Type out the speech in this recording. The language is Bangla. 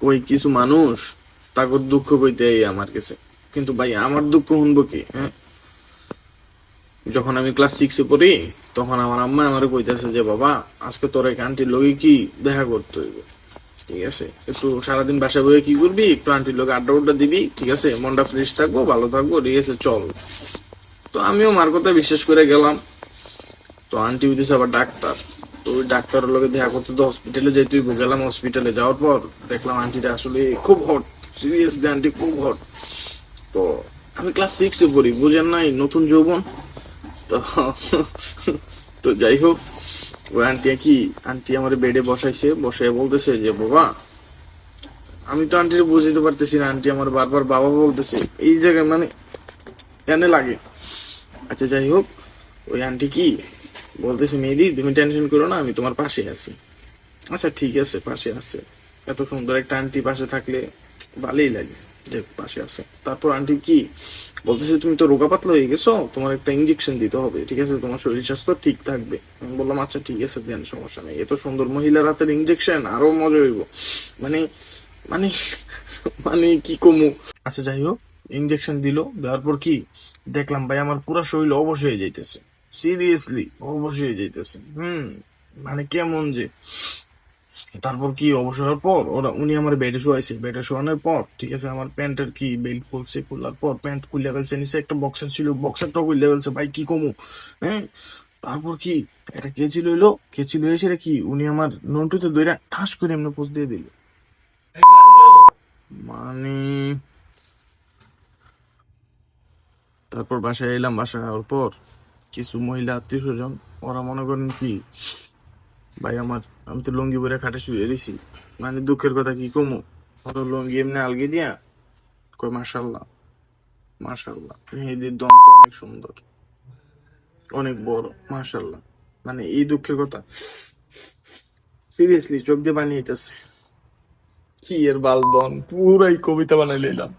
ওই কিছু মানুষ তাকে দুঃখ কইতে আমার কাছে, কিন্তু ভাই আমার দুঃখ শুনবো কি? হ্যাঁ, যখন আমি ক্লাস 6-এ পড়ি তখন আমার আম্মা আমারে কইতেছে যে বাবা আজকে তোর এক আন্টির লগে কি দেখা করতে হইব, ঠিক আছে? একটু সারাদিন বাসায় বসে কি করবি, একটু আন্টির লগে আড্ডা উড্ডা দিবি, ঠিক আছে? মনটা ফ্রেশ থাকবো, ভালো থাকবো, ঠিক আছে, চল। তো আমিও মার কথা বিশ্বাস করে গেলাম। তো আন্টি হইতেছে আবার ডাক্তার। তো ওই ডাক্তারের লগে দেখা করতে তো হসপিটালে যেতে হইব। গেলাম হসপিটালে, যাওয়ার পর দেখলাম আন্টিটা আসলে খুব হট, সিরিয়াসলি আন্টি খুব হট। তো আমি ক্লাস 6-এ পড়ি, বুঝেন নাই, নতুন যৌবন। তো তো যাই হোক, ওই আন্টি আমার বেডে বসাইছে, বসাই বলতেছে যে বাবা, আমি তো আন্টির বুঝতে পারতেছি না, আন্টি আমার বারবার বাবা বলতেছে এই জায়গায়, মানে এনে লাগে। আচ্ছা যাই হোক, ওই আন্টি বলতেছে মেহেদি তুমি টেনশন করো না, আমি তোমার পাশে আছি। আচ্ছা ঠিক আছে, পাশে আছে, এত সুন্দর একটা আন্টি পাশে থাকলে ভালোই লাগে যে পাশে আছে। তারপর আন্টি বলতেছে তুমি তো রোগা পাতলা হয়ে গেছো, তোমার একটা ইঞ্জেকশন দিতে হবে, ঠিক আছে, তোমার শরীর স্বাস্থ্য ঠিক থাকবে। আমি বললাম আচ্ছা ঠিক আছে দেন, সমস্যা নেই, এত সুন্দর মহিলার হাতের ইঞ্জেকশন, আরো মজা হইব। মানে মানে মানে কি কমু। আচ্ছা যাই হোক, ইঞ্জেকশন দিল, দেওয়ার পর দেখলাম ভাই আমার পুরো শরীর অবশ হয়ে যাইতেছে, সিরিয়াসলি অবশ হয়ে যাইতেছে। মানে কেমন যে। তারপর অবসরের পর উনি আমার বেডে শোয়াইছে, বেডে শোয়ানোর পর ঠিক আছে, আমার প্যান্টের বেল্ট খুলছে, খোলার পর প্যান্ট খুলে ফেলছে, নিচে একটা বক্সার ছিল, বক্সারটাও খুলে ফেলছে, ভাই কি কমু। হ্যাঁ, তারপর এটা কে ছিল এসে উনি আমার নন্টুতে দইরা ঠাস করে এমনি পোজ দিয়ে দিল। মানে তারপর বাসায় এলাম, বাসায় আসার পর কিছু মহিলা আত্মীয় স্বজন, ওরা মনে করেন ভাই আমি তো লুঙ্গি পরে খাটে শুয়ে দিছি, মানে দুঃখের কথা কি কমু, ওরা লুঙ্গি এমনি আলগি দিয়া কই মাশাআল্লাহ, মাশাআল্লাহ মেহেদির দম তো অনেক সুন্দর, অনেক বড়, মাশাআল্লাহ। মানে এই দুঃখের কথা, সিরিয়াসলি চোখ দিয়ে পানি আইতাছে। কি এর বালদন, পুরাই কবিতা বানাই লইলাম।